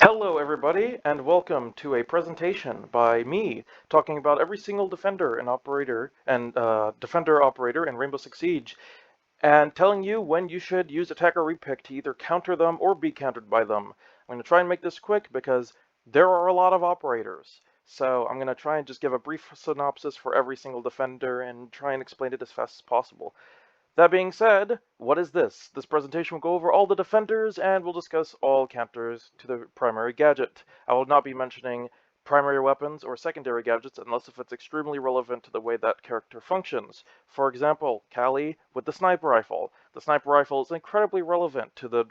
Hello, everybody, and welcome to a presentation by me talking about every single defender and operator and defender operator in Rainbow Six Siege, and telling you when you should use attack or repick to either counter them or be countered by them. I'm going to try and make this quick because there are a lot of operators. So I'm going to try and just give a brief synopsis for every single defender and try and explain it as fast as possible. That being said, what is this? This presentation will go over all the defenders and we'll discuss all counters to the primary gadget. I will not be mentioning primary weapons or secondary gadgets unless if it's extremely relevant to the way that character functions. For example, Callie with the sniper rifle. The sniper rifle is incredibly relevant to the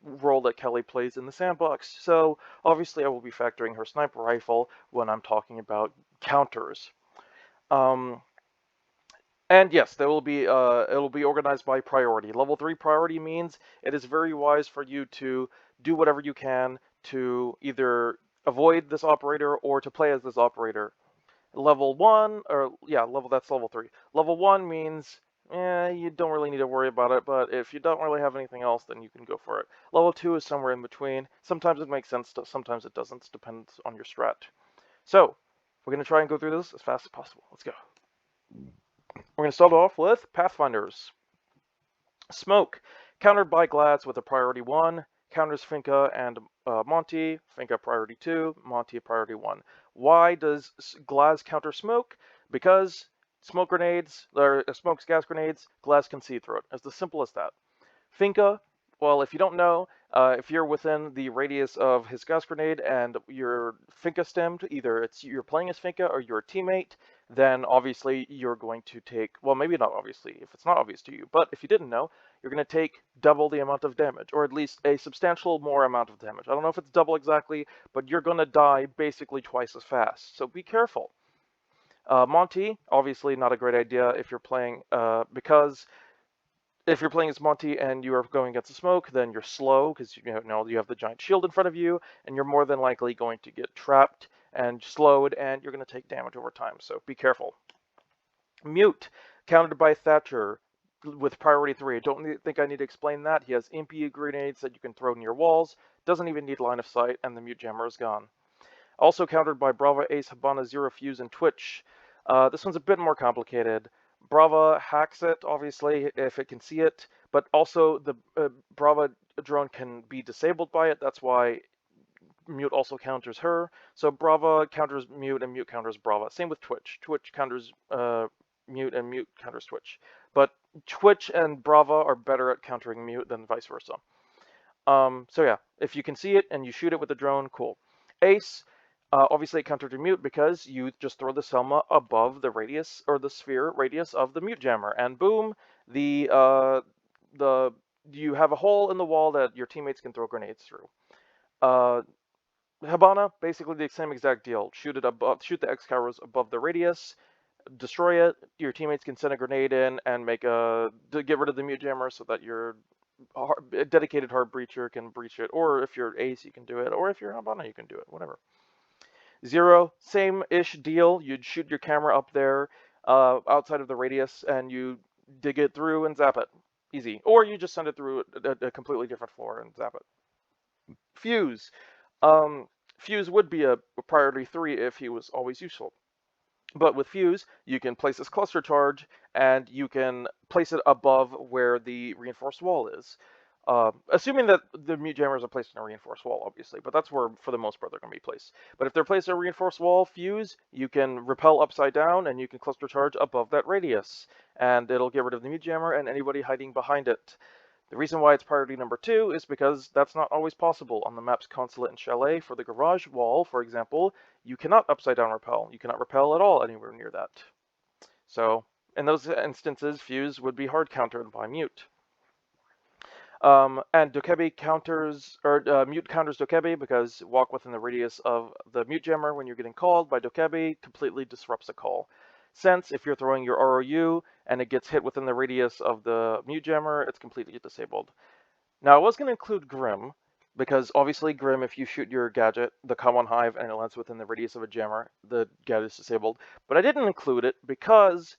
role that Kelly plays in the sandbox, so obviously I will be factoring her sniper rifle when I'm talking about counters. Um, and yes, there will be it'll be organized by priority. Level 3 priority means it is very wise for you to do whatever you can to either avoid this operator or to play as this operator. Level 1 or yeah, that's level 3. Level 1 means you don't really need to worry about it, but if you don't really have anything else, then you can go for it. Level 2 is somewhere in between. Sometimes it makes sense, sometimes it doesn't. It depends on your strat. So, we're going to try and go through this as fast as possible. Let's go. We're going to start off with Pathfinders. Smoke, countered by Glads with a priority 1, counters Finka and Monty, Finka priority 2, Monty priority 1. Why does Glads counter Smoke? Because smoke grenades, or smoke's gas grenades, Glads can see through it. It's as simple as that. Finka, well, if you don't know, if you're within the radius of his gas grenade and you're Finka stemmed, either you're playing as Finka or you're a teammate, then obviously you're going to take, well, maybe not obviously, if it's not obvious to you, but if you didn't know, you're going to take double the amount of damage, or at least a substantial more amount of damage. I don't know if it's double exactly, but you're going to die basically twice as fast, so be careful. Monty, obviously not a great idea if you're playing, because if you're playing as Monty and you are going against the smoke, then you're slow because you have the giant shield in front of you, and you're more than likely going to get trapped and slowed, and you're going to take damage over time. So be careful. Mute, countered by Thatcher with priority 3. I don't think I need to explain that. He has impy grenades that you can throw near walls, doesn't even need line of sight, and the mute jammer is gone. Also countered by Brava, Ace, Habana, Zero, Fuse, and Twitch. This one's a bit more complicated. Brava hacks it, obviously, if it can see it, but also the Brava drone can be disabled by it. That's why Mute also counters her. So Brava counters Mute and Mute counters Brava. Same with Twitch. Twitch counters Mute and Mute counters Twitch. But Twitch and Brava are better at countering Mute than vice versa. So yeah, if you can see it and you shoot it with the drone, cool. Ace, obviously it countered to Mute because you just throw the Selma above the radius or the sphere radius of the Mute jammer, and boom, you have a hole in the wall that your teammates can throw grenades through. Habana, basically the same exact deal. Shoot the X-Cowers above the radius, destroy it. Your teammates can send a grenade in and to get rid of the Mute jammer so that your a dedicated hard breacher can breach it, or if you're Ace, you can do it, or if you're Habana, you can do it, whatever. Zero, same-ish deal. You'd shoot your camera up there outside of the radius, and you dig it through and zap it. Easy. Or you just send it through a completely different floor and zap it. Fuse. Fuse would be a priority 3 if he was always useful. But with Fuse, you can place this cluster charge, and you can place it above where the reinforced wall is. Assuming that the mute jammers are placed in a reinforced wall, obviously, but that's where, for the most part, they're going to be placed. But if they're placed in a reinforced wall, Fuse, you can repel upside down, and you can cluster charge above that radius, and it'll get rid of the mute jammer and anybody hiding behind it. The reason why it's priority number 2 is because that's not always possible. On the maps Consulate and Chalet, for the garage wall, for example, you cannot upside down repel. You cannot repel at all anywhere near that. So, in those instances, Fuse would be hard countered by Mute. And Dokebi counters, or Mute counters Dokebi because walk within the radius of the Mute jammer when you're getting called by Dokebi completely disrupts a call. Since if you're throwing your ROU and it gets hit within the radius of the mute jammer, it's completely disabled. Now I was going to include Grim, because obviously Grim, if you shoot your gadget, the K1 Hive, and it lands within the radius of a jammer, the gadget is disabled. But I didn't include it because,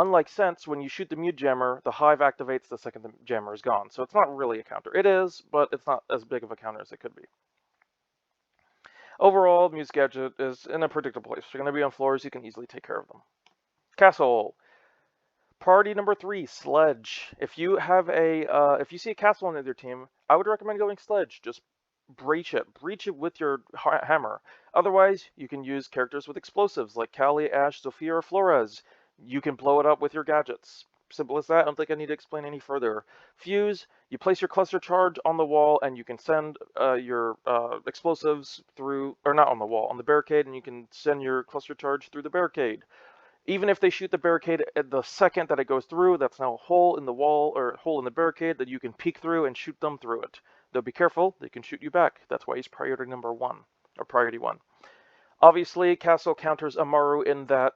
unlike Sense, when you shoot the mute jammer, the Hive activates the second the jammer is gone. So it's not really a counter. It is, but it's not as big of a counter as it could be. Overall, Muse Gadget is in a predictable place. They're going to be on floors, you can easily take care of them. Castle. Priority number 3, Sledge. If you have if you see a castle on your team, I would recommend going Sledge. Just breach it with your hammer. Otherwise, you can use characters with explosives like Callie, Ash, Sophia, or Flores. You can blow it up with your gadgets. Simple as that. I don't think I need to explain any further. Fuse, you place your cluster charge on the wall, and you can send your explosives through, or not on the wall, on the barricade, and you can send your cluster charge through the barricade. Even if they shoot the barricade at the second that it goes through, that's now a hole in the wall or a hole in the barricade that you can peek through and shoot them through it. Though be careful, they can shoot you back. That's why he's priority number 1, or priority 1. Obviously, Castle counters Amaru in that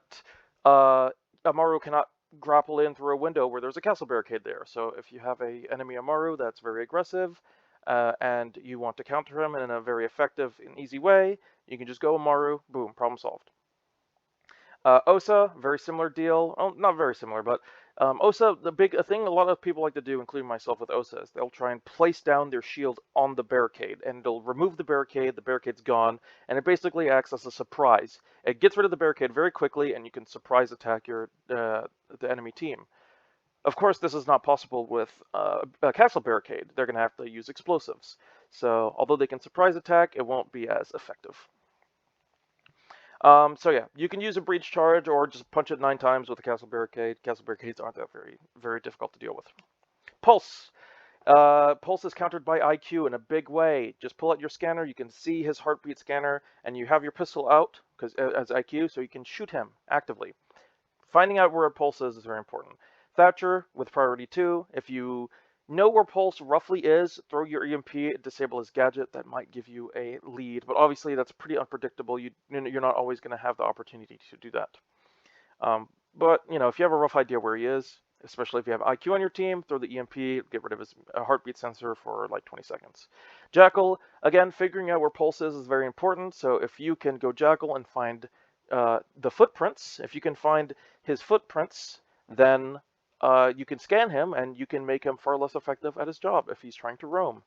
Amaru cannot grapple in through a window where there's a castle barricade there. So if you have a enemy Amaru that's very aggressive, and you want to counter him in a very effective and easy way, you can just go Amaru, boom, problem solved. Osa, very similar deal. Oh, not very similar, but Osa, the big thing a lot of people like to do, including myself with Osa, is they'll try and place down their shield on the barricade, and they'll remove the barricade's gone, and it basically acts as a surprise. It gets rid of the barricade very quickly, and you can surprise attack the enemy team. Of course, this is not possible with a castle barricade. They're going to have to use explosives. So, although they can surprise attack, it won't be as effective. So yeah, you can use a breach charge or just punch it 9 times with a castle barricade. Castle barricades aren't that very difficult to deal with. Pulse. Pulse is countered by IQ in a big way. Just pull out your scanner, you can see his heartbeat scanner, and you have your pistol out as IQ, so you can shoot him actively. Finding out where a pulse is very important. Thatcher with priority 2. If you know where Pulse roughly is, throw your EMP, disable his gadget. That might give you a lead, but obviously that's pretty unpredictable. You're not always going to have the opportunity to do that. But if you have a rough idea where he is, especially if you have IQ on your team, throw the EMP, get rid of his heartbeat sensor for like 20 seconds. Jackal, again, figuring out where Pulse is very important. So if you can go Jackal and find the footprints, if you can find his footprints, then you can scan him, and you can make him far less effective at his job if he's trying to roam.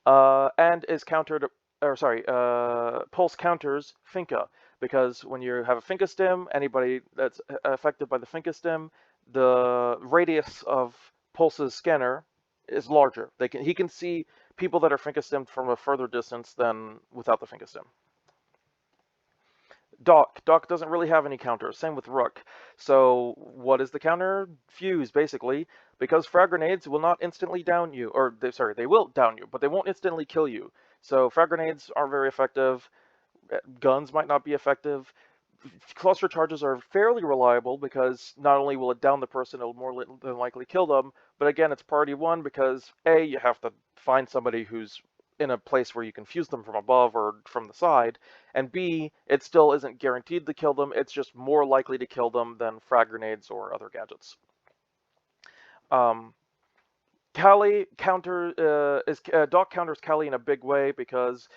And is countered, Pulse counters Finka, because when you have a Finka stim, anybody that's affected by the Finka stim, the radius of Pulse's scanner is larger. He can see people that are Finka stimmed from a further distance than without the Finka stim. Doc doesn't really have any counters. Same with Rook. So what is the counter? Fuse, basically, because frag grenades will not instantly down you, or they will down you, but they won't instantly kill you. So frag grenades aren't very effective. Guns might not be effective. Cluster charges are fairly reliable because not only will it down the person, it'll more than likely kill them, but again, it's priority 1 because A, you have to find somebody who's in a place where you can fuse them from above or from the side, and B, it still isn't guaranteed to kill them, it's just more likely to kill them than frag grenades or other gadgets. Callie Doc counters Callie in a big way because,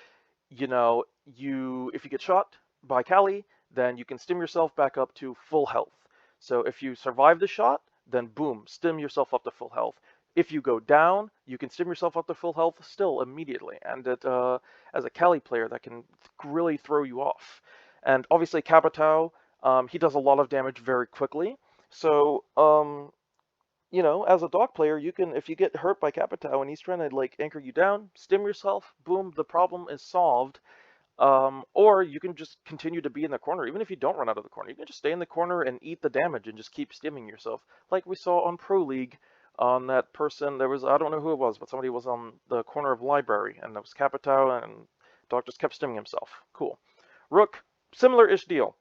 if you get shot by Callie, then you can stim yourself back up to full health. So if you survive the shot, then boom, stim yourself up to full health. If you go down, you can stim yourself up to full health still immediately, and as a Callie player, that can really throw you off. And obviously Capitao, he does a lot of damage very quickly, so as a Doc player, you can, if you get hurt by Capitao and he's trying to anchor you down, stim yourself, boom, the problem is solved. Or you can just continue to be in the corner. Even if you don't run out of the corner, you can just stay in the corner and eat the damage and just keep stimming yourself, like we saw on Pro League. On that person, there was, I don't know who it was, but somebody was on the corner of library, and it was Capitao, and Doc just kept stimming himself. Cool. Rook, similar-ish deal.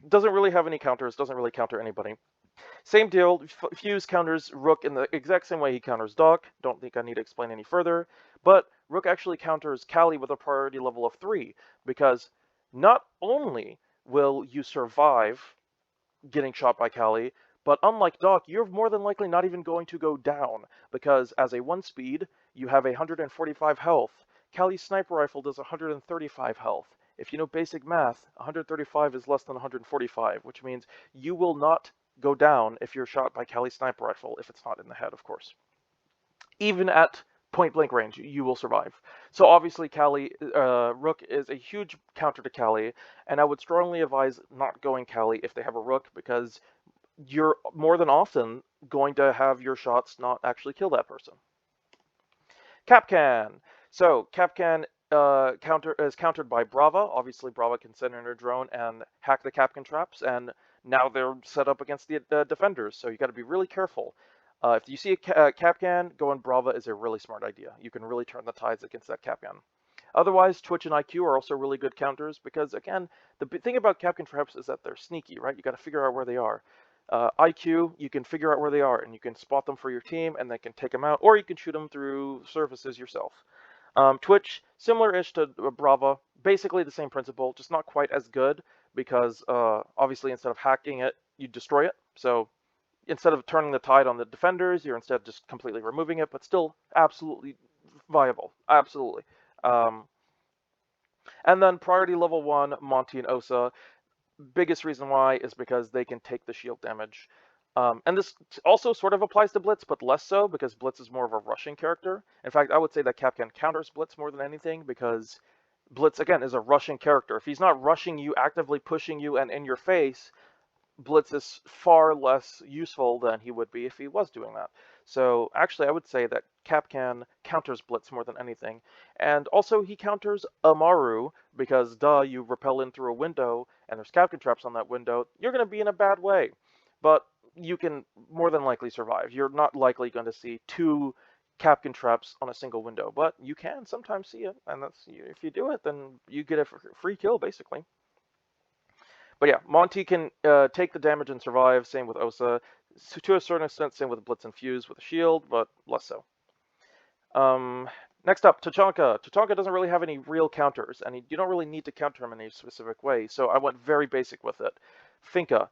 Doesn't really have any counters, doesn't really counter anybody. Same deal, Fuse counters Rook in the exact same way he counters Doc. Don't think I need to explain any further. But Rook actually counters Callie with a priority level of 3, because not only will you survive getting shot by Callie, but unlike Doc, you're more than likely not even going to go down, because as a 1-speed, you have 145 health. Callie's sniper rifle does 135 health. If you know basic math, 135 is less than 145, which means you will not go down if you're shot by Callie's sniper rifle, if it's not in the head, of course. Even at point blank range, you will survive. So obviously, Rook is a huge counter to Kali, and I would strongly advise not going Kali if they have a Rook because you're more than often going to have your shots not actually kill that person. Kapkan. So Kapkan is countered by Brava. Obviously, Brava can send in her drone and hack the Kapkan traps, and now they're set up against the defenders. So you got to be really careful. If you see a Kapkan, going Brava is a really smart idea. You can really turn the tides against that Kapkan. Otherwise, Twitch and IQ are also really good counters because, again, the thing about Kapkan traps is that they're sneaky, right? You got to figure out where they are. IQ, you can figure out where they are and you can spot them for your team and they can take them out, or you can shoot them through surfaces yourself. Twitch, similar-ish to Brava, basically the same principle, just not quite as good because obviously instead of hacking it, you destroy it. So instead of turning the tide on the defenders, you're instead just completely removing it, but still absolutely viable. Absolutely. And then priority level 1, Monty and Osa. Biggest reason why is because they can take the shield damage. And this also sort of applies to Blitz, but less so because Blitz is more of a rushing character. In fact, I would say that Kapkan counters Blitz more than anything because Blitz, again, is a rushing character. If he's not rushing you, actively pushing you, and in your face, Blitz is far less useful than he would be if he was doing that. So actually, I would say that Kapkan counters Blitz more than anything. And also, he counters Amaru because, duh, you repel in through a window and there's Kapkan traps on that window. You're going to be in a bad way. But you can more than likely survive. You're not likely going to see 2 Kapkan traps on a single window, but you can sometimes see it. And that's if you do it, then you get a free kill, basically. But yeah, Monty can take the damage and survive, same with Osa. To a certain extent, same with Blitz and Fuse with a shield, but less so. Next up, Tachanka. Tachanka doesn't really have any real counters, and you don't really need to counter him in any specific way, so I went very basic with it. Finka.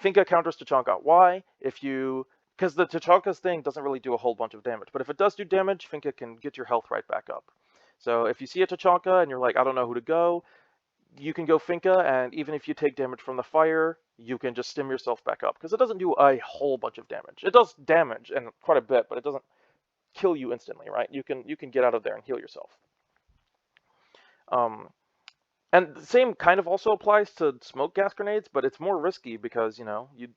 Finka counters Tachanka. Why? Because the Tachanka's thing doesn't really do a whole bunch of damage, but if it does do damage, Finka can get your health right back up. So if you see a Tachanka and you're like, I don't know who to go, you can go Finka, and even if you take damage from the fire, you can just stim yourself back up, because it doesn't do a whole bunch of damage. It does damage, and quite a bit, but it doesn't kill you instantly, right? You can get out of there and heal yourself. And the same kind of also applies to smoke gas grenades, but it's more risky because,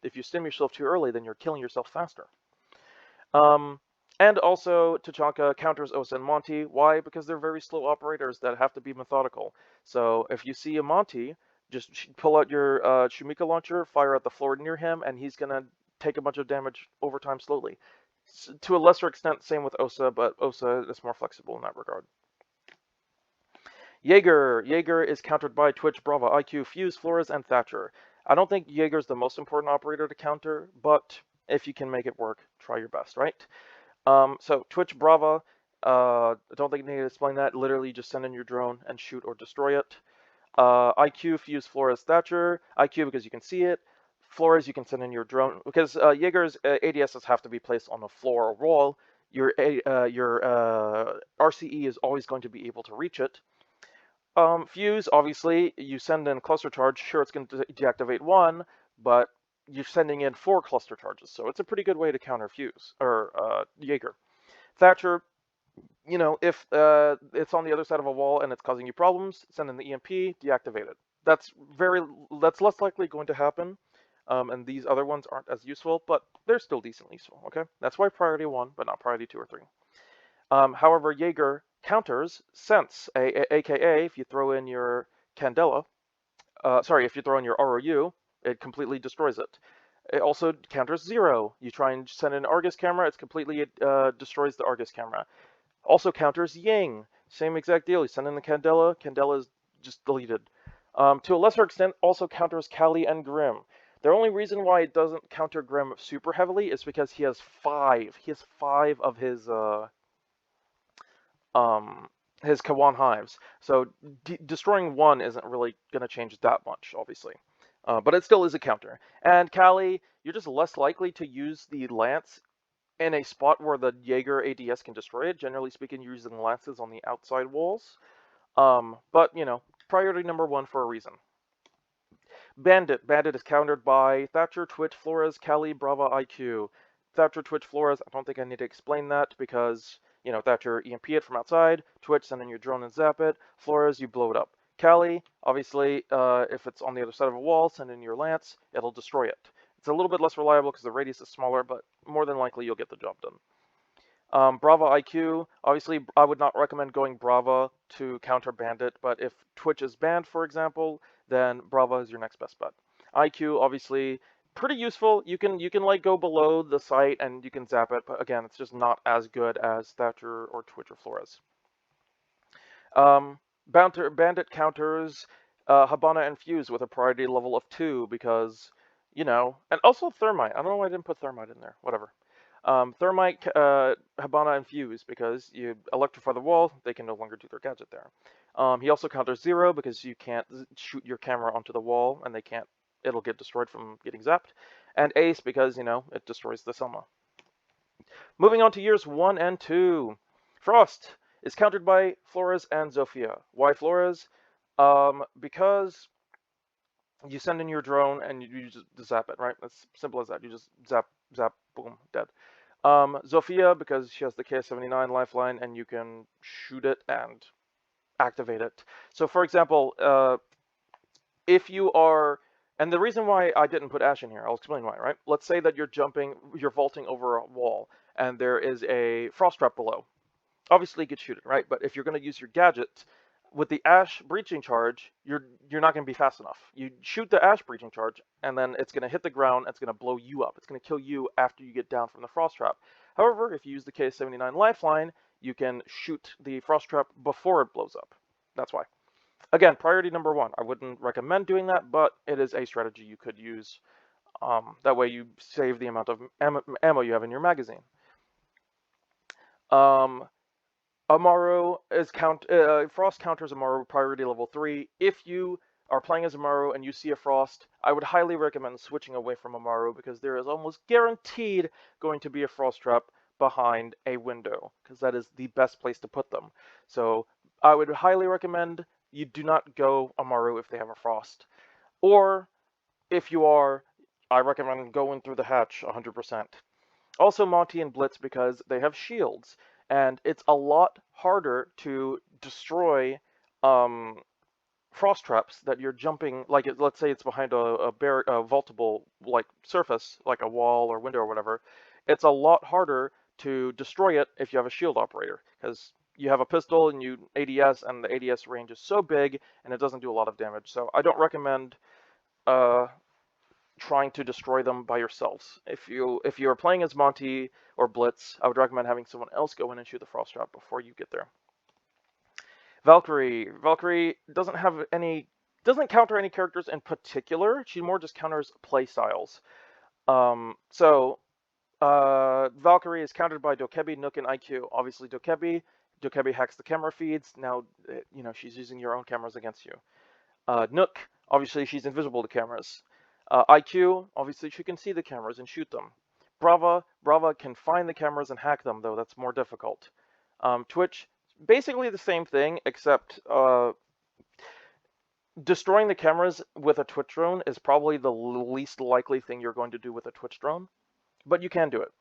if you stim yourself too early, then you're killing yourself faster. And also, Tachanka counters Osa and Monty. Why? Because they're very slow operators that have to be methodical. So if you see a Monty, just pull out your Shumika launcher, fire at the floor near him, and he's going to take a bunch of damage over time slowly. To a lesser extent, same with Osa, but Osa is more flexible in that regard. Jaeger. Jaeger is countered by Twitch, Brava, IQ, Fuse, Flores, and Thatcher. I don't think Jaeger's the most important operator to counter, but if you can make it work, try your best, right? So Twitch, Brava, I don't think I need to explain that. Literally just send in your drone and shoot or destroy it. IQ, Fuse, Flores, Thatcher. IQ because you can see it. Flores, you can send in your drone. Because Jaeger's ADSs have to be placed on a floor or wall. Your RCE is always going to be able to reach it. Fuse, obviously, you send in cluster charge. Sure, it's going to deactivate 1, but you're sending in 4 cluster charges, so it's a pretty good way to counter Fuse, or Jaeger. Thatcher, if it's on the other side of a wall and it's causing you problems, send in the EMP, deactivate it. That's less likely going to happen, and these other ones aren't as useful, but they're still decently useful, okay? That's why priority 1, but not priority 2 or 3. However, Jaeger counters Sense, aka if you throw in your Candela, if you throw in your ROU, it completely destroys it. It also counters Zero. You try and send in Argus camera, it completely destroys the Argus camera. Also counters Ying. Same exact deal. You send in the Candela, Candela is just deleted. To a lesser extent, also counters Kali and Grim. The only reason why it doesn't counter Grim super heavily is because he has 5. He has 5 of his Kawan hives. So destroying 1 isn't really going to change that much, obviously. But it still is a counter. And Kali, you're just less likely to use the Lance in a spot where the Jaeger ADS can destroy it. Generally speaking, you're using Lances on the outside walls. But, priority number 1 for a reason. Bandit. Bandit is countered by Thatcher, Twitch, Flores, Kali, Brava, IQ. Thatcher, Twitch, Flores, I don't think I need to explain that because You know, Thatcher EMP it from outside. Twitch, send in your drone and zap it. Flores, you blow it up. Callie, obviously, if it's on the other side of a wall, send in your lance. It'll destroy it. It's a little bit less reliable because the radius is smaller, but more than likely you'll get the job done. Brava IQ, obviously I would not recommend going Brava to counter Bandit, but if Twitch is banned, for example, then Brava is your next best bet. IQ, obviously, pretty useful. You can like go below the site and you can zap it, but again, it's just not as good as Thatcher or Twitch or Flores. Bandit counters Habana and Fuse with a priority level of 2 because, you know, and also Thermite. I don't know why I didn't put Thermite in there. Whatever. Thermite, Habana, and Fuse because you electrify the wall, they can no longer do their gadget there. He also counters Zero because you can't shoot your camera onto the wall and it'll get destroyed from getting zapped. And Ace because, you know, it destroys the Selma. Moving on to years 1 and 2. Frost is countered by Flores and Zofia. Why Flores? Because you send in your drone and you just zap it, right? That's simple as that. You just zap, boom, dead. Zofia, because she has the K79 lifeline and you can shoot it and activate it. So for example, if you are, and the reason why I didn't put Ash in here, I'll explain why, right? Let's say that you're vaulting over a wall and there is a frost trap below. Obviously you could shoot it, right? But if you're going to use your gadget, with the Ash breaching charge, you're not going to be fast enough. You shoot the Ash breaching charge, and then it's going to hit the ground, and it's going to blow you up. It's going to kill you after you get down from the frost trap. However, if you use the K79 lifeline, you can shoot the frost trap before it blows up. That's why. Again, priority number 1. I wouldn't recommend doing that, but it is a strategy you could use. That way you save the amount of ammo you have in your magazine. Amaru is Frost counters Amaru priority level 3. If you are playing as Amaru and you see a Frost, I would highly recommend switching away from Amaru because there is almost guaranteed going to be a Frost trap behind a window because that is the best place to put them. So I would highly recommend you do not go Amaru if they have a Frost. Or if you are, I recommend going through the hatch 100%. Also Monty and Blitz because they have shields. And it's a lot harder to destroy frost traps that you're jumping, like let's say it's behind a vaultable like surface, like a wall or window or whatever. It's a lot harder to destroy it if you have a shield operator, because you have a pistol and you ADS, and the ADS range is so big and it doesn't do a lot of damage. So I don't recommend trying to destroy them by yourselves. If you are playing as Monty or Blitz, I would recommend having someone else go in and shoot the frost trap before you get there. Valkyrie doesn't counter any characters in particular. She more just counters play styles. Valkyrie is countered by Dokebi, Nook, and IQ. Obviously Dokebi hacks the camera feeds. Now, you know, she's using your own cameras against you. Nook, obviously she's invisible to cameras. IQ, obviously she can see the cameras and shoot them. Brava can find the cameras and hack them, though that's more difficult. Twitch, basically the same thing, except destroying the cameras with a Twitch drone is probably the least likely thing you're going to do with a Twitch drone, but you can do it.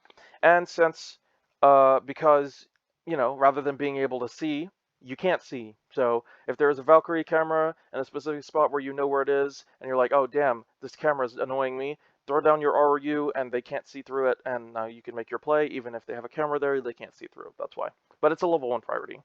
And since, because, you know, rather than being able to see, you can't see. So if there is a Valkyrie camera in a specific spot where you know where it is, and you're like, oh damn, this camera is annoying me, throw down your RU and they can't see through it, and now you can make your play. Even if they have a camera there, they can't see through it. That's why. But it's a level 1 priority.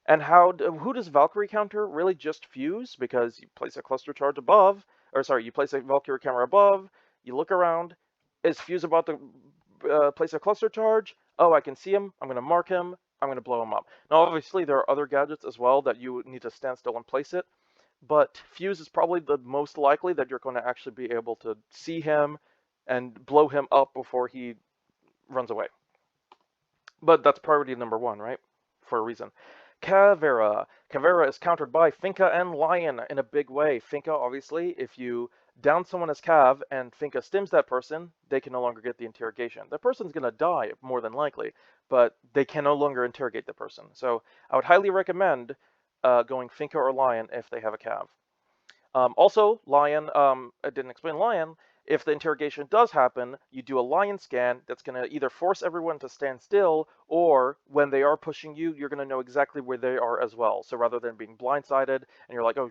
And who does Valkyrie counter? Really just Fuse, because you place a cluster charge above, or sorry, you place a Valkyrie camera above, you look around, is Fuse about to place a cluster charge? Oh, I can see him, I'm going to mark him, I'm going to blow him up. Now, obviously, there are other gadgets as well that you need to stand still and place it, but Fuse is probably the most likely that you're going to actually be able to see him and blow him up before he runs away. But that's priority number 1, right? For a reason. Caveira is countered by Finka and Lion in a big way. Finka, obviously, if you down someone as Cav and Finka stims that person, they can no longer get the interrogation. The person's going to die, more than likely, but they can no longer interrogate the person. So I would highly recommend going Finka or Lion if they have a Cav. Also, Lion, I didn't explain Lion. If the interrogation does happen, you do a lion scan that's going to either force everyone to stand still, or when they are pushing you, you're going to know exactly where they are as well. So rather than being blindsided and you're like, oh,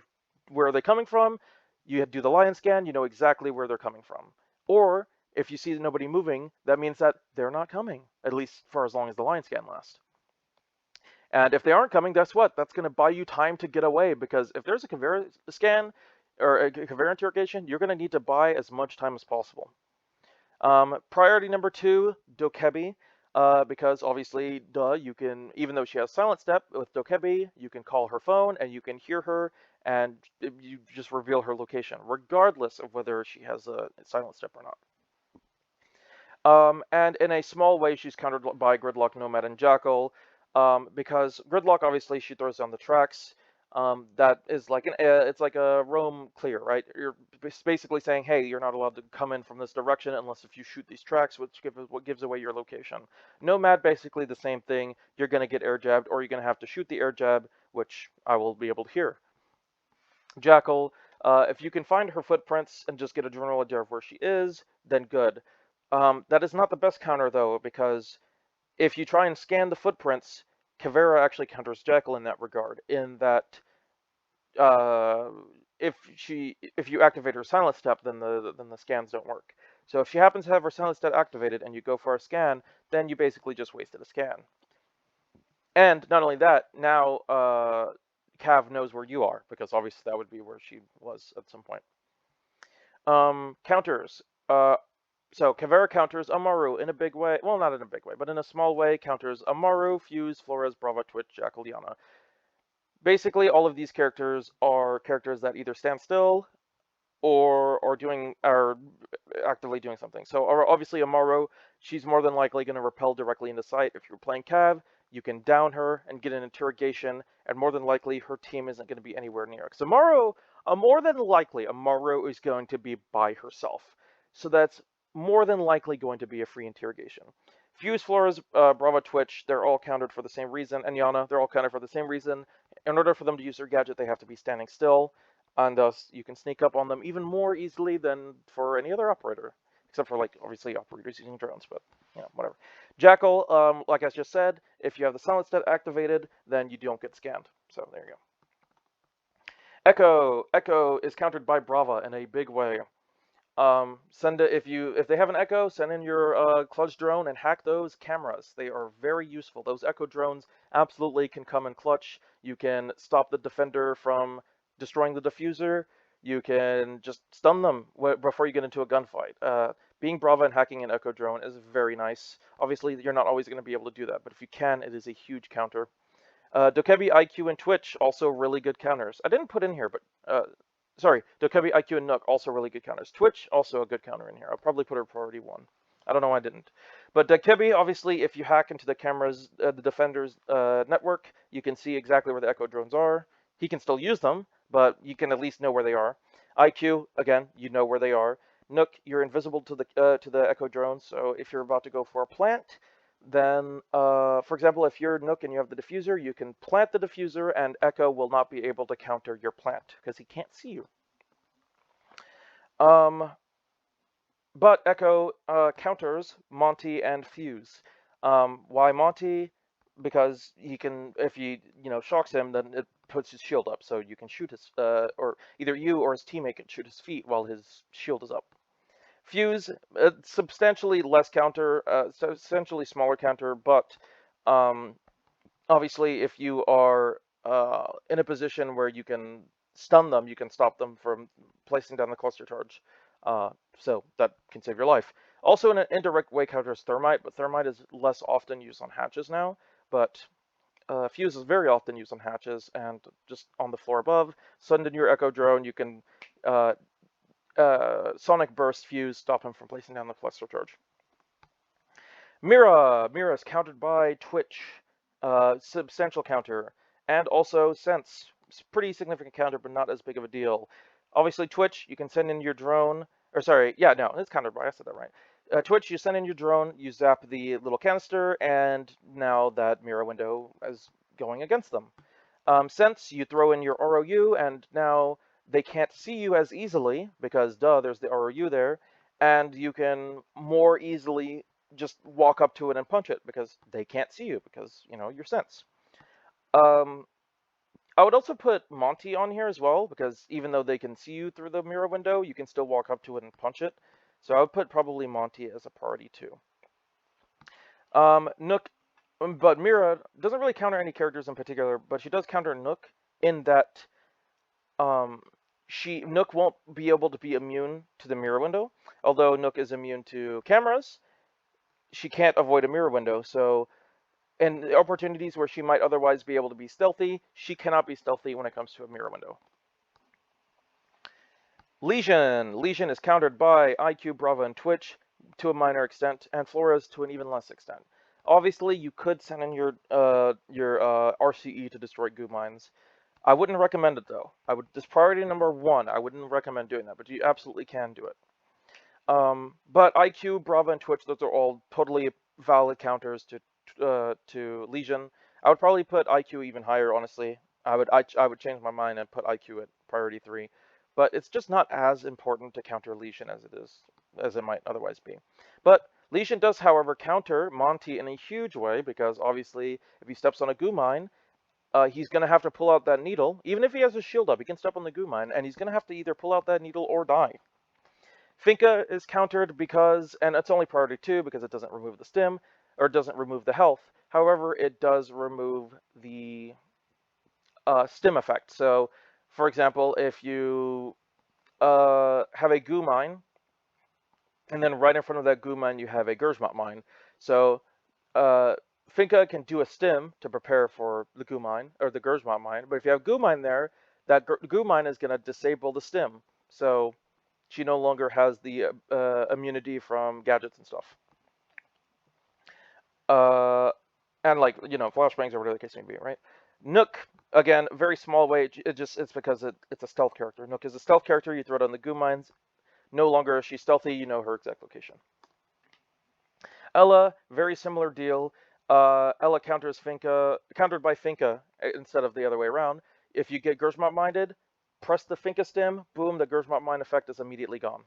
where are they coming from? You do the lion scan, you know exactly where they're coming from. Or if you see nobody moving, that means that they're not coming, at least for as long as the lion scan lasts. And if they aren't coming, guess what? That's going to buy you time to get away, because if there's a conveyor scan or a conveyor interrogation, you're going to need to buy as much time as possible. Priority number 2, Dokebi, because obviously, duh, you can, even though she has silent step, with Dokebi, you can call her phone and you can hear her, and you just reveal her location, regardless of whether she has a silent step or not. And in a small way, she's countered by Gridlock, Nomad, and Jackal, because Gridlock, obviously, she throws down the tracks. That is like it's like a roam clear, right? You're basically saying, hey, you're not allowed to come in from this direction unless if you shoot these tracks, what gives away your location. Nomad, basically the same thing. You're going to get air jabbed, or you're going to have to shoot the air jab, which I will be able to hear. Jackal, if you can find her footprints and just get a general idea of where she is, then good. That is not the best counter, though, because if you try and scan the footprints, Kavera actually counters Jackal in that regard, in that if you activate her silent step, then the scans don't work. So if she happens to have her silent step activated and you go for a scan, then you basically just wasted a scan. And not only that, now Cav knows where you are, because obviously that would be where she was at some point. Counters. So Kavera counters Amaru in a big way. Well, not in a big way, but in a small way, counters Amaru, Fuse, Flores, Brava, Twitch, Jackal, Yana. Basically, all of these characters are characters that either stand still or are actively doing something. So obviously Amaru, she's more than likely going to repel directly into sight. If you're playing Cav, you can down her and get an interrogation, and more than likely her team isn't going to be anywhere near. Because more than likely Amaru is going to be by herself. So that's more than likely going to be a free interrogation. Fuse, Flores, Brava, Twitch, they're all countered for the same reason, and Yana, they're all countered for the same reason. In order for them to use their gadget, they have to be standing still, and thus you can sneak up on them even more easily than for any other operator, except for, like, obviously operators using drones, but, you know, whatever. Jackal, like I just said, if you have the silent stat activated, then you don't get scanned, so there you go. Echo is countered by Brava in a big way. If they have an Echo, send in your clutch drone and hack those cameras. They are very useful. Those Echo drones absolutely can come in clutch. You can stop the defender from destroying the diffuser. You can just stun them before you get into a gunfight. Being Brava and hacking an Echo drone is very nice. Obviously, you're not always going to be able to do that, but if you can, it is a huge counter. Dokebi, IQ, and Twitch, also really good counters. I didn't put in here, but sorry, Dokebi, IQ, and Nook, also really good counters. Twitch, also a good counter in here. I'll probably put her priority 1. I don't know why I didn't. But Dokebi, obviously, if you hack into the cameras, the defender's network, you can see exactly where the Echo drones are. He can still use them, but you can at least know where they are. IQ, again, you know where they are. Nook, you're invisible to the Echo drones, so if you're about to go for a plant, then, for example, if you're Nook and you have the diffuser, you can plant the diffuser, and Echo will not be able to counter your plant, because he can't see you. But Echo counters Monty and Fuse. Why Monty? Because he can, if he shocks him, then it puts his shield up, so you can shoot his, or either you or his teammate can shoot his feet while his shield is up. Fuse, substantially less counter, substantially smaller counter, but obviously if you are in a position where you can stun them, you can stop them from placing down the cluster charge. So that can save your life. Also in an indirect way counters Thermite, but Thermite is less often used on hatches now, but Fuse is very often used on hatches, and just on the floor above, send in your Echo drone, you can Sonic Burst Fuse, stop him from placing down the cluster charge. Mira is countered by Twitch, substantial counter, and also Sense, pretty significant counter, but not as big of a deal. Obviously Twitch, you can send in your drone, or sorry, yeah, no, it's countered by, I said that right. Twitch, you send in your drone, you zap the little canister, and now that Mira window is going against them. Sense, you throw in your ROU, and now they can't see you as easily, because duh, there's the ROU there, and you can more easily just walk up to it and punch it because they can't see you because, you know, your sense. Um, I would also put Monty on here as well because even though they can see you through the mirror window, you can still walk up to it and punch it. So I would put probably Monty as a priority too. Nook, but Mira doesn't really counter any characters in particular, but she does counter Nook in that um, Nook won't be able to be immune to the mirror window. Although Nook is immune to cameras, she can't avoid a mirror window. So in the opportunities where she might otherwise be able to be stealthy, she cannot be stealthy when it comes to a mirror window. Lesion is countered by IQ, Brava, and Twitch to a minor extent, and Flores to an even less extent. Obviously, you could send in your RCE to destroy goo mines. I wouldn't recommend it though. This priority number 1. I wouldn't recommend doing that, but you absolutely can do it. But IQ, Brava, and Twitch, those are all totally valid counters to Lesion. I would probably put IQ even higher, honestly. I would change my mind and put IQ at priority 3, but it's just not as important to counter Lesion as it might otherwise be. But Lesion does, however, counter Monty in a huge way because obviously, if he steps on a goo mine, he's going to have to pull out that needle. Even if he has his shield up, he can step on the goo mine, and he's going to have to either pull out that needle or die. Finka is countered because, and it's only priority 2 because it doesn't remove the stim, or it doesn't remove the health. However, it does remove the stim effect. So, for example, if you have a goo mine, and then right in front of that goo mine you have a Gurjmat mine. So, Finka can do a stim to prepare for the goo mine, or the Gurjmat mine, but if you have goo mine there, that goo mine is going to disable the stim. So, she no longer has the immunity from gadgets and stuff. And like, you know, flashbangs or whatever the case may be, right? Nook, again, very small way. It's because it's a stealth character. Nook is a stealth character. You throw it on the goo mines. No longer is she stealthy. You know her exact location. Ella, very similar deal. Ella countered by Finka instead of the other way around. If you get Gurjmat minded, press the Finka stim, boom, the Gurjmat mine effect is immediately gone.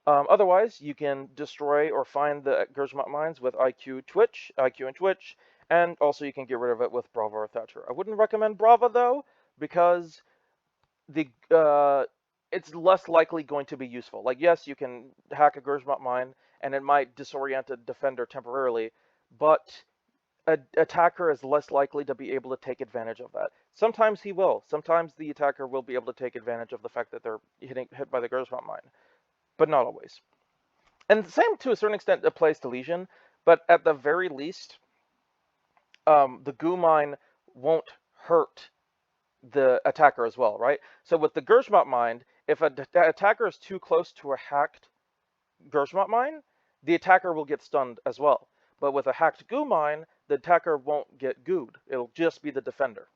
Otherwise, you can destroy or find the Gurjmat mines with IQ and Twitch, and also you can get rid of it with Brava or Thatcher. I wouldn't recommend Brava though, because it's less likely going to be useful. Like, yes, you can hack a Gurjmat mine, and it might disorient a defender temporarily, but an attacker is less likely to be able to take advantage of that. Sometimes he will. Sometimes the attacker will be able to take advantage of the fact that they're hit by the Gurjmat mine, but not always. And the same, to a certain extent, applies to Lesion, but at the very least, the goo mine won't hurt the attacker as well, right? So with the Gurjmat mine, if an attacker is too close to a hacked Gurjmat mine, the attacker will get stunned as well. But with a hacked goo mine, the attacker won't get gooed. It'll just be the defender.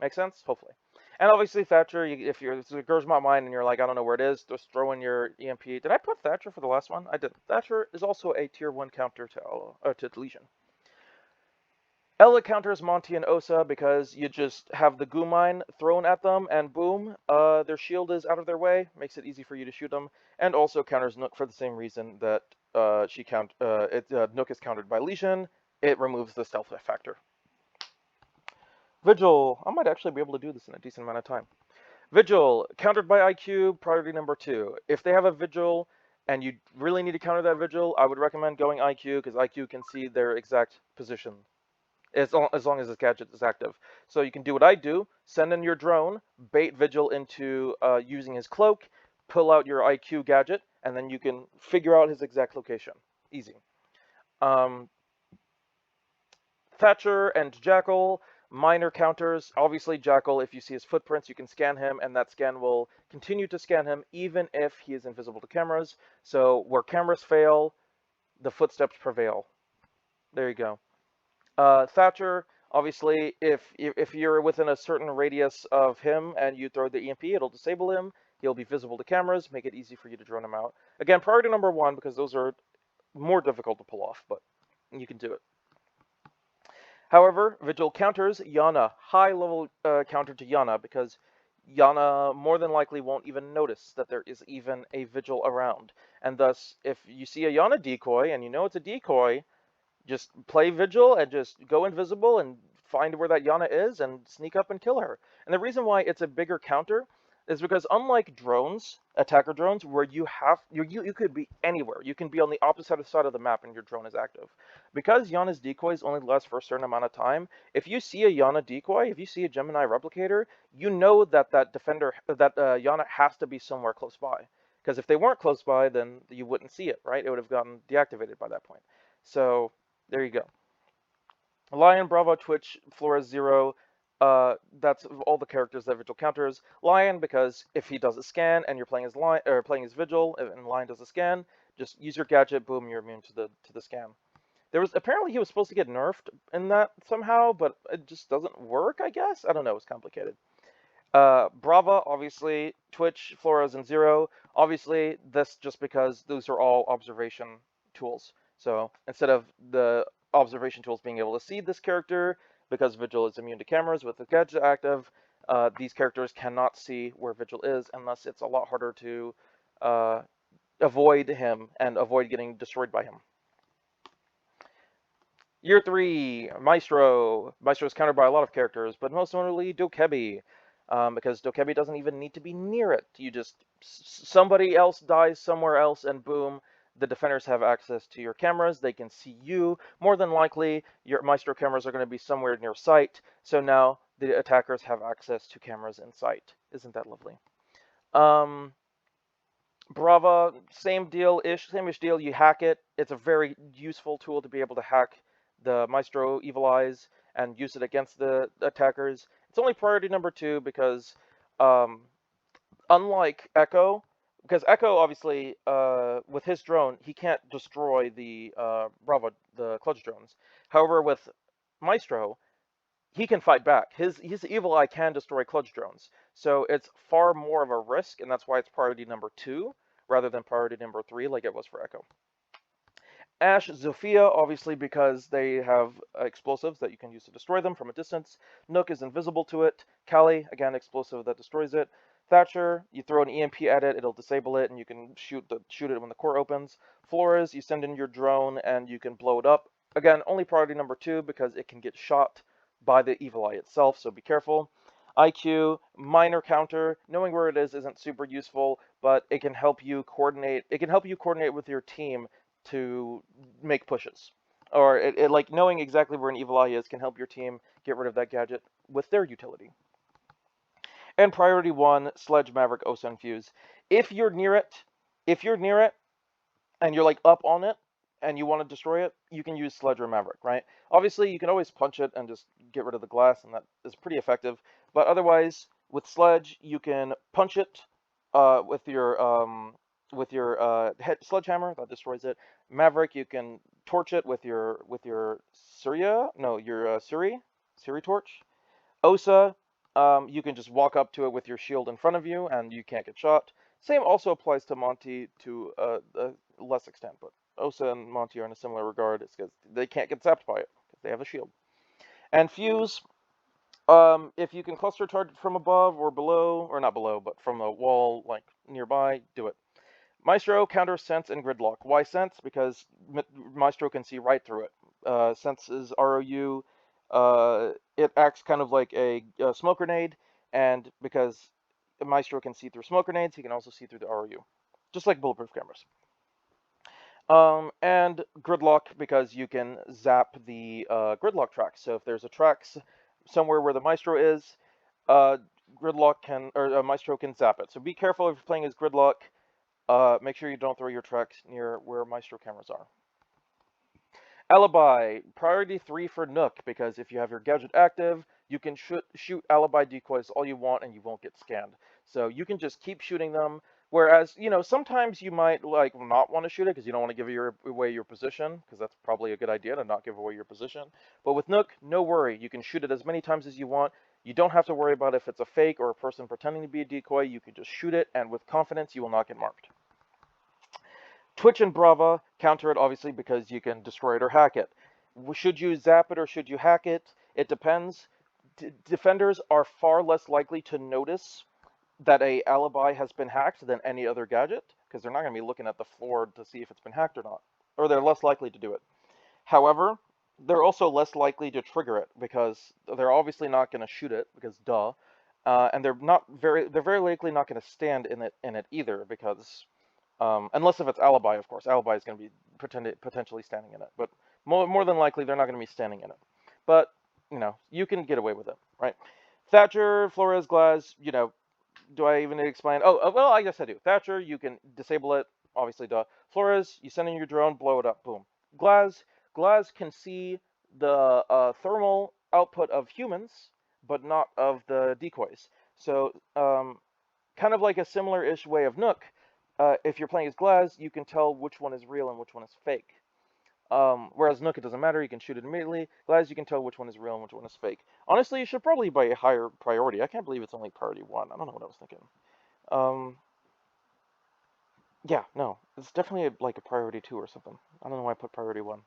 Make sense? Hopefully. And obviously Thatcher, if it's a Gurjmat mine and you're like, I don't know where it is, just throw in your EMP. Did I put Thatcher for the last one? I didn't. Thatcher is also a tier 1 counter to Lesion. Ella counters Monty and Osa because you just have the goo mine thrown at them and boom, their shield is out of their way, makes it easy for you to shoot them, and also counters Nook for the same reason that Nook is countered by Lesion. It removes the stealth factor. Vigil, I might actually be able to do this in a decent amount of time. Vigil, countered by IQ, priority number 2. If they have a Vigil and you really need to counter that Vigil, I would recommend going IQ because IQ can see their exact position as long as this gadget is active. So you can do what I do, send in your drone, bait Vigil into using his cloak, pull out your IQ gadget, and then you can figure out his exact location. Easy. Thatcher and Jackal, minor counters. Obviously, Jackal, if you see his footprints, you can scan him, and that scan will continue to scan him even if he is invisible to cameras. So where cameras fail, the footsteps prevail. There you go. Thatcher, obviously, if you're within a certain radius of him and you throw the EMP, it'll disable him. He'll be visible to cameras, make it easy for you to drone him out. Again, priority number 1 because those are more difficult to pull off, but you can do it. However, Vigil counters Yana, high level counter to Yana because Yana more than likely won't even notice that there is even a Vigil around. And thus, if you see a Yana decoy and you know it's a decoy, just play Vigil and just go invisible and find where that Yana is and sneak up and kill her. And the reason why it's a bigger counter is because unlike drones, attacker drones, where you could be anywhere. You can be on the opposite side of the map and your drone is active. Because Yana's decoys only last for a certain amount of time, if you see a Yana decoy, if you see a Gemini replicator, you know that Yana has to be somewhere close by. Because if they weren't close by, then you wouldn't see it, right? It would have gotten deactivated by that point. So there you go. Lion, Bravo, Twitch, Flores, Zero. That's all the characters that Vigil counters. Lion, because if he does a scan and you're playing as Lion or playing as Vigil, and Lion does a scan, just use your gadget. Boom, you're immune to the scan. There was apparently he was supposed to get nerfed in that somehow, but it just doesn't work. I guess I don't know. It's complicated. Brava, obviously, Twitch, Flores, and Zero. Obviously, this just because those are all observation tools. So instead of the observation tools being able to see this character, because Vigil is immune to cameras with the gadget active, these characters cannot see where Vigil is, and thus it's a lot harder to avoid him and avoid getting destroyed by him. Year 3, Maestro. Maestro is countered by a lot of characters, but most notably Dokebi. Because Dokebi doesn't even need to be near it. You just, somebody else dies somewhere else and boom, the defenders have access to your cameras. They can see you. More than likely, your Maestro cameras are going to be somewhere near sight. So now the attackers have access to cameras in sight. Isn't that lovely? Brava, same deal-ish, same-ish deal. You hack it. It's a very useful tool to be able to hack the Maestro Evil Eyes and use it against the attackers. It's only priority number 2 because, unlike Echo, because Echo obviously, with his drone, he can't destroy the Bravo, the clutch drones. However, with Maestro, he can fight back. His Evil Eye can destroy clutch drones. So it's far more of a risk, and that's why it's priority number 2 rather than priority number 3 like it was for Echo. Ash, Zofia, obviously because they have explosives that you can use to destroy them from a distance. Nook is invisible to it. Callie, again, explosive that destroys it. Thatcher, you throw an EMP at it, it'll disable it, and you can shoot it when the core opens. Flores, you send in your drone, and you can blow it up. Again, only priority number 2 because it can get shot by the Evil Eye itself, so be careful. IQ, minor counter. Knowing where it is isn't super useful, but it can help you coordinate. It can help you coordinate with your team to make pushes. Or like knowing exactly where an Evil Eye is can help your team get rid of that gadget with their utility. And priority 1, Sledge, Maverick, Osa, and Fuse. If you're near it, and you're like up on it, and you want to destroy it, you can use Sledge or Maverick, right? Obviously, you can always punch it and just get rid of the glass, and that is pretty effective. But otherwise, with Sledge, you can punch it with your sledgehammer that destroys it. Maverick, you can torch it with your Suri torch. Osa, you can just walk up to it with your shield in front of you, and you can't get shot. Same also applies to Monty to a less extent, but Osa and Monty are in a similar regard. It's because they can't get zapped by it because they have a shield. And Fuse, if you can cluster target from above or below, or not below, but from a wall like nearby, do it. Maestro counters Sense and Gridlock. Why Sense? Because Maestro can see right through it. Sense is ROU. It acts kind of like a smoke grenade, and because Maestro can see through smoke grenades, he can also see through the ROU, just like bulletproof cameras. And Gridlock, because you can zap the Gridlock tracks. So if there's a tracks somewhere where the Maestro is, Gridlock can, or Maestro can zap it. So be careful if you're playing as Gridlock. Make sure you don't throw your tracks near where Maestro cameras are. Alibi, priority 3 for Nook, because if you have your gadget active, you can shoot alibi decoys all you want and you won't get scanned. So you can just keep shooting them, whereas, you know, sometimes you might like not want to shoot it because you don't want to give away your position, because that's probably a good idea to not give away your position. But with Nook, no worry, you can shoot it as many times as you want. You don't have to worry about if it's a fake or a person pretending to be a decoy. You can just shoot it, and with confidence, you will not get marked. Twitch and Brava counter it, obviously, because you can destroy it or hack it. Should you zap it or should you hack it? It depends. Defenders are far less likely to notice that a alibi has been hacked than any other gadget, because they're not going to be looking at the floor to see if it's been hacked or not, or they're less likely to do it. However, they're also less likely to trigger it because they're obviously not going to shoot it because duh, and they're very likely not going to stand in it either because unless if it's alibi, of course, alibi is going to be potentially standing in it, but more than likely they're not going to be standing in it. But you can get away with it, right? Thatcher, Flores, Glass, do I even need to explain? Oh, well, I guess I do. Thatcher, you can disable it, obviously, duh. Flores, you send in your drone, blow it up, boom. Glass can see the thermal output of humans, but not of the decoys. So, kind of like a similar-ish way of Nook, if you're playing as Glass, you can tell which one is real and which one is fake. Whereas Nook, it doesn't matter, you can shoot it immediately. Glass, you can tell which one is real and which one is fake. Honestly, you should probably buy a higher priority. I can't believe it's only priority 1. I don't know what I was thinking. Um, yeah, no, it's definitely like a priority 2 or something. I don't know why I put priority 1.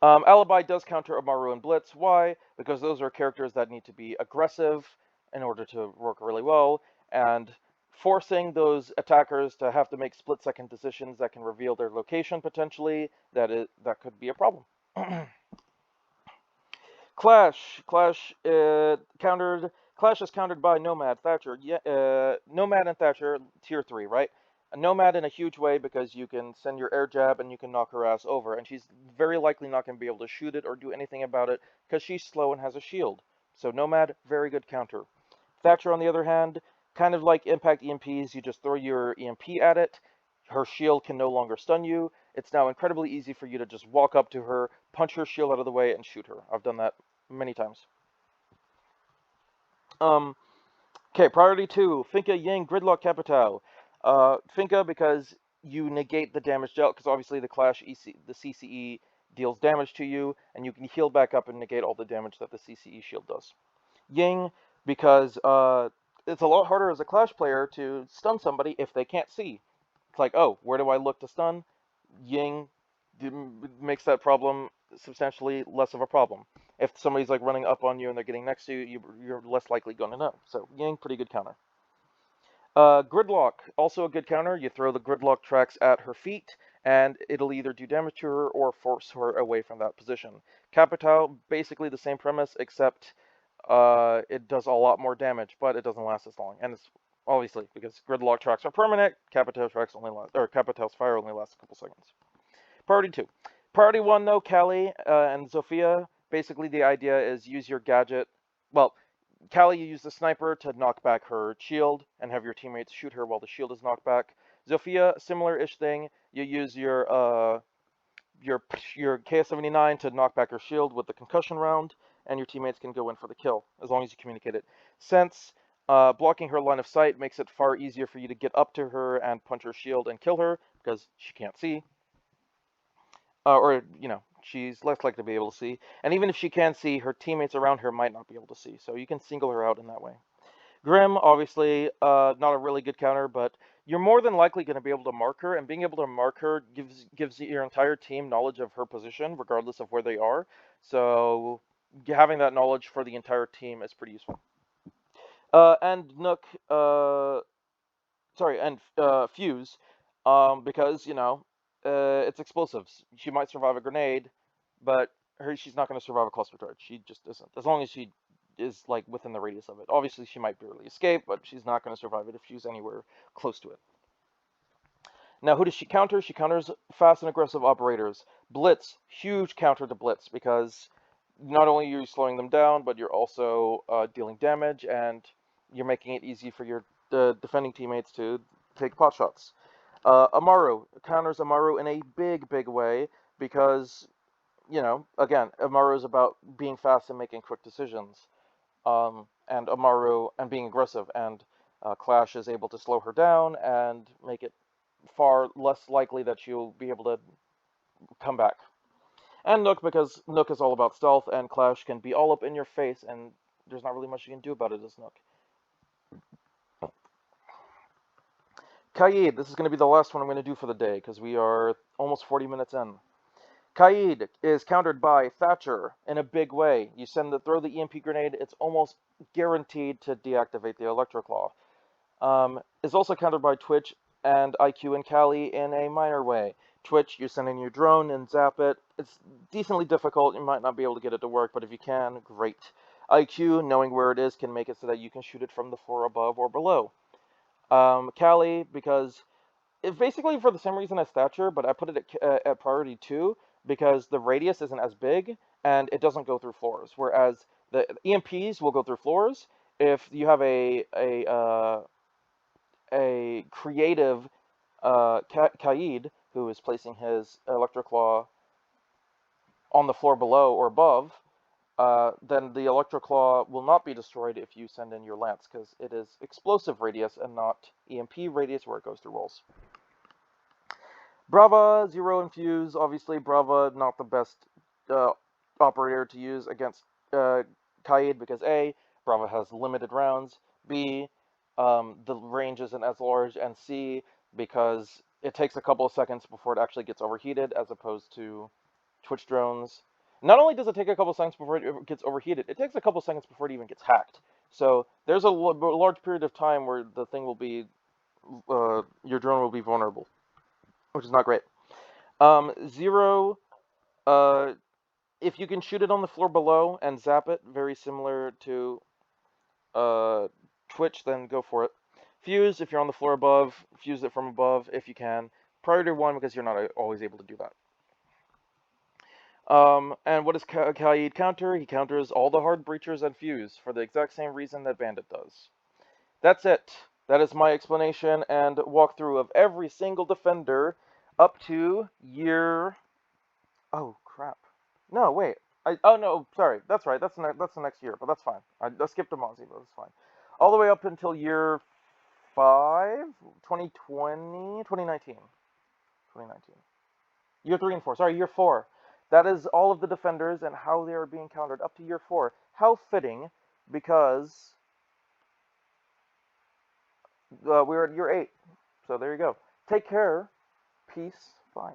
Alibi does counter Amaru and Blitz. Why? Because those are characters that need to be aggressive in order to work really well, and forcing those attackers to have to make split-second decisions that can reveal their location potentially, that could be a problem. Clash Clash is countered by Nomad, Thatcher. Yeah, Nomad and Thatcher, tier 3, right? A Nomad in a huge way because you can send your air jab and you can knock her ass over, and she's very likely not going to be able to shoot it or do anything about it because she's slow and has a shield. So Nomad, very good counter. Thatcher, on the other hand, kind of like Impact EMPs, you just throw your EMP at it, her shield can no longer stun you. It's now incredibly easy for you to just walk up to her, punch her shield out of the way, and shoot her. I've done that many times. Okay, priority 2, Finka Ying Gridlock Capital. Finka because you negate the damage dealt, because obviously the the CCE deals damage to you, and you can heal back up and negate all the damage that the CCE shield does. Ying because it's a lot harder as a Clash player to stun somebody if they can't see. It's like, oh, where do I look to stun? Ying makes that problem substantially less of a problem. If somebody's like running up on you and they're getting next to you, you're less likely going to know. So Ying, pretty good counter. Gridlock, also a good counter. You throw the gridlock tracks at her feet, and it'll either do damage to her or force her away from that position. Capital, basically the same premise, except it does a lot more damage, but it doesn't last as long. And it's obviously because gridlock tracks are permanent. Capital tracks only last, or Capital's fire only lasts a couple seconds. Priority 2. Priority 1, though, Callie and Zofia. Basically, the idea is use your gadget. Well, Callie, you use the sniper to knock back her shield and have your teammates shoot her while the shield is knocked back. Zofia, similar-ish thing. You use your KS-79 to knock back her shield with the concussion round, and your teammates can go in for the kill, as long as you communicate it. Since blocking her line of sight makes it far easier for you to get up to her and punch her shield and kill her, because she can't see. Or, she's less likely to be able to see. And even if she can see, her teammates around her might not be able to see, so you can single her out in that way. Grim, obviously, not a really good counter, but you're more than likely going to be able to mark her, and being able to mark her gives your entire team knowledge of her position, regardless of where they are. So having that knowledge for the entire team is pretty useful. And Nook, and Fuse, because it's explosives. She might survive a grenade, but she's not going to survive a cluster charge. She just isn't. As long as she is like within the radius of it. Obviously, she might barely escape, but she's not going to survive it if she's anywhere close to it. Now, who does she counter? She counters fast and aggressive operators. Blitz, huge counter to Blitz because not only are you slowing them down, but you're also dealing damage, and you're making it easy for your defending teammates to take pot shots. Amaru counters Amaru in a big way because, again, Amaru is about being fast and making quick decisions. And Amaru and being aggressive, and Clash is able to slow her down and make it far less likely that she'll be able to come back. And Nook, because Nook is all about stealth, and Clash can be all up in your face, and there's not really much you can do about it as Nook. Kaid, this is going to be the last one I'm going to do for the day, because we are almost 40 minutes in. Kaid is countered by Thatcher in a big way. You throw the EMP grenade, it's almost guaranteed to deactivate the Electroclaw. Is also countered by Twitch and IQ and Kali in a minor way. Twitch, you send in your drone and zap it. It's decently difficult. You might not be able to get it to work, but if you can, great. IQ, knowing where it is, can make it so that you can shoot it from the floor above or below. Kali, because it's basically for the same reason as Thatcher, but I put it at priority 2 because the radius isn't as big and it doesn't go through floors. Whereas the EMPs will go through floors. If you have a creative Kaid who is placing his Electroclaw on the floor below or above, then the Electroclaw will not be destroyed if you send in your lance, because it is explosive radius and not EMP radius where it goes through walls. Brava, Zero Infuse, obviously Brava not the best operator to use against Kaid because A, Brava has limited rounds, B, the range isn't as large, and C, because it takes a couple of seconds before it actually gets overheated as opposed to Twitch drones. Not only does it take a couple of seconds before it gets overheated, it takes a couple of seconds before it even gets hacked. So there's a large period of time where the thing will be, your drone will be vulnerable, which is not great. Zero, if you can shoot it on the floor below and zap it, very similar to Twitch, then go for it. Fuse, if you're on the floor above, fuse it from above if you can. Priority 1 because you're not always able to do that. And what does Kaid counter? He counters all the hard breachers and fuse for the exact same reason that Bandit does. That's it. That is my explanation and walkthrough of every single defender up to year... Oh, crap. No, wait. Oh, no, sorry. That's right. That's the next year, but that's fine. I skipped a Mozzie, but that's fine. All the way up until year 5, 2020, 2019. 2019. Year 3 and 4. Sorry, year 4. That is all of the defenders and how they are being countered up to year 4. How fitting, because we're at year 8. So there you go. Take care. Peace. Bye.